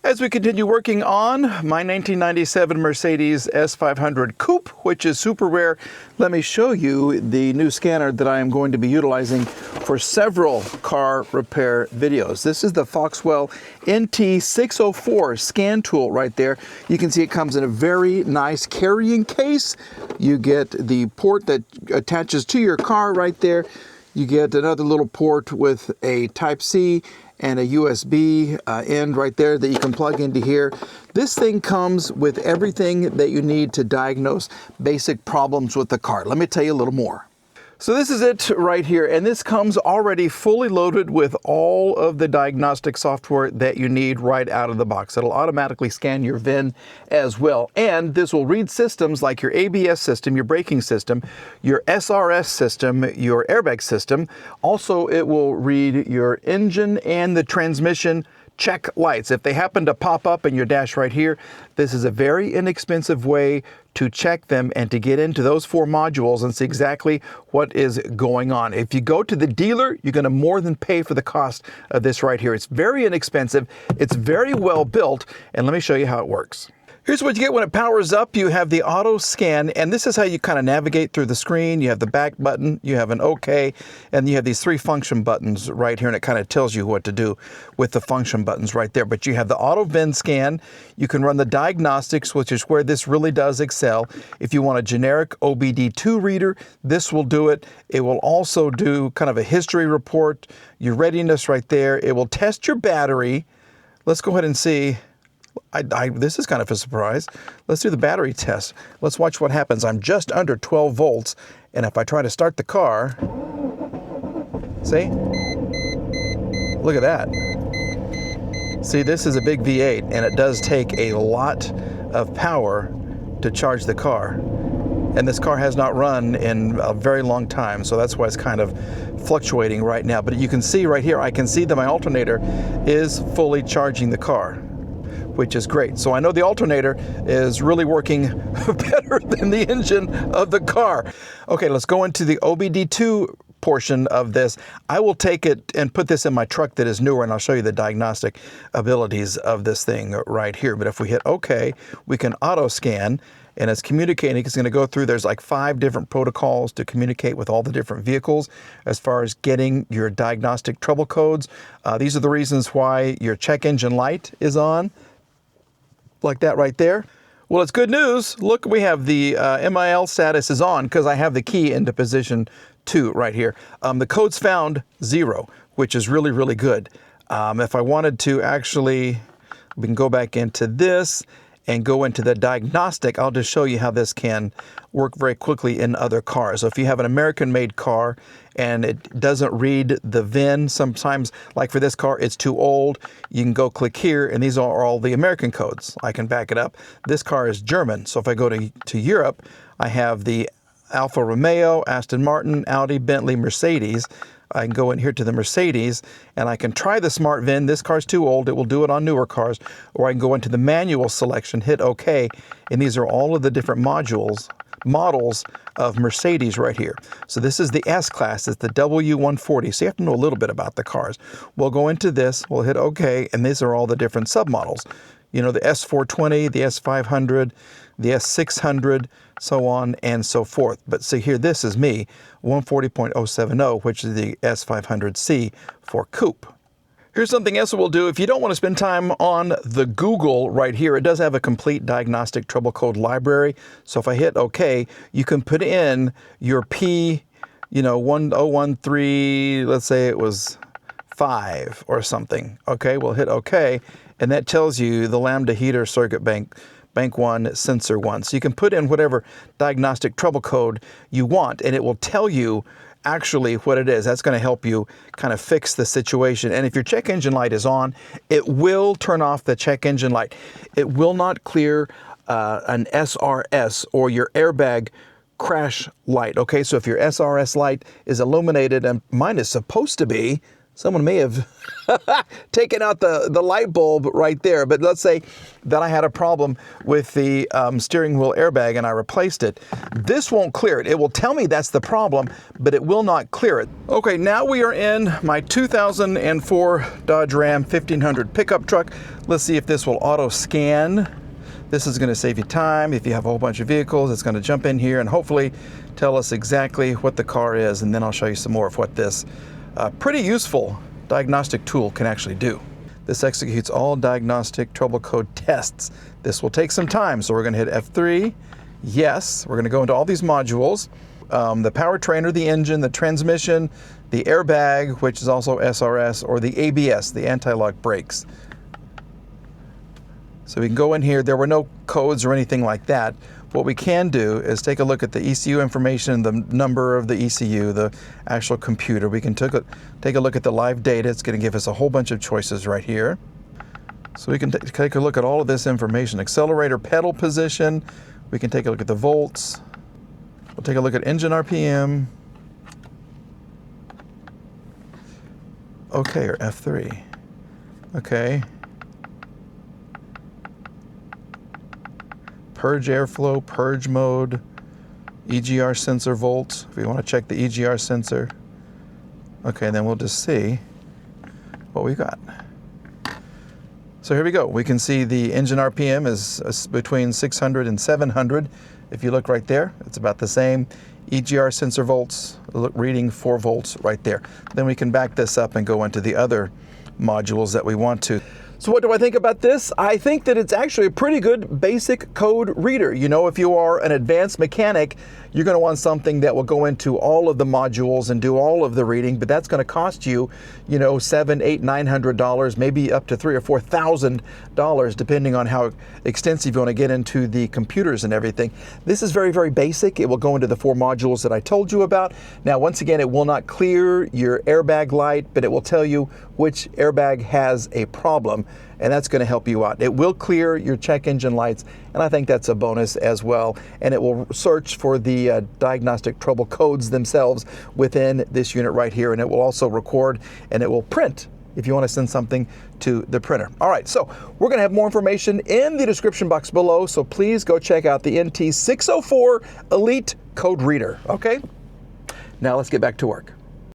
As we continue working on my 1997 Mercedes S500 Coupe, which is super rare, let me show you the new scanner that I am going to be utilizing for several car repair videos. This is the Foxwell NT604 scan tool right there. You can see it comes in a very nice carrying case. You get the port that attaches to your car right there. You get another little port with a Type-C and a USB end right there that you can plug into here. This thing comes with everything that you need to diagnose basic problems with the car. Let me tell you a little more. So this is it right here, and this comes already fully loaded with all of the diagnostic software that you need right out of the box. It'll automatically scan your VIN as well, and this will read systems like your ABS system, your braking system, your SRS system, your airbag system. Also, it will read your engine and the transmission check lights. If they happen to pop up in your dash right here, this is a very inexpensive way to check them and to get into those four modules and see exactly what is going on. If you go to the dealer, you're going to more than pay for the cost of this right here. It's very inexpensive. It's very well built, and let me show you how it works. Here's what you get when it powers up. You have the auto scan, and this is how you kind of navigate through the screen. You have the back button, you have an OK, and you have these three function buttons right here, and it kind of tells you what to do with the function buttons right there. But you have the auto VIN scan. You can run the diagnostics, which is where this really does excel. If you want a generic OBD2 reader, this will do it. It will also do kind of a history report, your readiness right there. It will test your battery. Let's go ahead and see. This is kind of a surprise. Let's do the battery test. Let's watch what happens. I'm just under 12 volts, and if I try to start the car, see? Look at that. See, this is a big V8, and it does take a lot of power to charge the car. And this car has not run in a very long time, so that's why it's kind of fluctuating right now. But you can see right here, I can see that my alternator is fully charging the car, which is great. So I know the alternator is really working better than the engine of the car. Okay, let's go into the OBD2 portion of this. I will take it and put this in my truck that is newer, and I'll show you the diagnostic abilities of this thing right here. But if we hit OK, we can auto scan, and it's communicating. It's going to go through, there's like 5 different protocols to communicate with all the different vehicles as far as getting your diagnostic trouble codes. These are the reasons why your check engine light is on, like that right there. Well, it's good news. Look, we have the MIL status is on because I have the key into position 2 right here. The code's found 0, which is really, really good. If I wanted to actually, we can go back into this and go into the diagnostic. I'll just show you how this can work very quickly in other cars. So if you have an American-made car and it doesn't read the VIN, sometimes, like for this car, it's too old, you can go click here, and these are all the American codes. I can back it up. This car is German, so if I go to Europe, I have the Alfa Romeo, Aston Martin, Audi, Bentley, Mercedes. I can go in here to the Mercedes, and I can try the Smart VIN. This car's too old. It will do it on newer cars. Or I can go into the manual selection, hit OK, and these are all of the different models of Mercedes right here. So this is the S-Class. It's the W140. So you have to know a little bit about the cars. We'll go into this. We'll hit OK, and these are all the different submodels. You know, the S420, the S500, the S600, so on and so forth. But see here, this is me, 140.070, which is the S500C for Coupe. Here's something else we'll do. If you don't want to spend time on the Google right here, it does have a complete diagnostic trouble code library. So if I hit OK, you can put in your P, 1013, let's say it was 5 or something. Okay, we'll hit OK, and that tells you the lambda heater circuit bank 1, sensor 1. So you can put in whatever diagnostic trouble code you want, and it will tell you actually what it is. That's going to help you kind of fix the situation. And if your check engine light is on, it will turn off the check engine light. It will not clear an SRS or your airbag crash light. Okay, so if your SRS light is illuminated, and mine is supposed to be, Someone may have taken out the light bulb right there, but let's say that I had a problem with the steering wheel airbag and I replaced it. This won't clear it. It will tell me that's the problem, but it will not clear it. Okay, now we are in my 2004 Dodge Ram 1500 pickup truck. Let's see if this will auto scan. This is going to save you time. If you have a whole bunch of vehicles, it's going to jump in here and hopefully tell us exactly what the car is, and then I'll show you some more of what this pretty useful diagnostic tool can actually do. This executes all diagnostic trouble code tests. This will take some time, so we're going to hit F3. Yes, we're going to go into all these modules. The powertrain or the engine, the transmission, the airbag, which is also SRS, or the ABS, the anti-lock brakes. So we can go in here. There were no codes or anything like that. What we can do is take a look at the ECU information, the number of the ECU, the actual computer. We can take a look at the live data. It's going to give us a whole bunch of choices right here. So we can take a look at all of this information. Accelerator pedal position. We can take a look at the volts. We'll take a look at engine RPM. Okay, or F3. Okay. Purge airflow, purge mode, EGR sensor volts, if we want to check the EGR sensor. Okay, then we'll just see what we got. So here we go. We can see the engine RPM is between 600 and 700. If you look right there, it's about the same. EGR sensor volts, reading 4 volts right there. Then we can back this up and go into the other modules that we want to. So what do I think about this? I think that it's actually a pretty good basic code reader. You know, if you are an advanced mechanic, you're going to want something that will go into all of the modules and do all of the reading, but that's going to cost you, you know, $700, $800, $900, maybe up to $3,000 or $4,000, depending on how extensive you want to get into the computers and everything. This is very, very basic. It will go into the 4 modules that I told you about. Now, once again, it will not clear your airbag light, but it will tell you which airbag has a problem, and that's going to help you out. It will clear your check engine lights, and I think that's a bonus as well. And it will search for the diagnostic trouble codes themselves within this unit right here, and it will also record and it will print if you want to send something to the printer. All right, so we're going to have more information in the description box below, so please go check out the NT604 Elite Code Reader, okay? Now let's get back to work.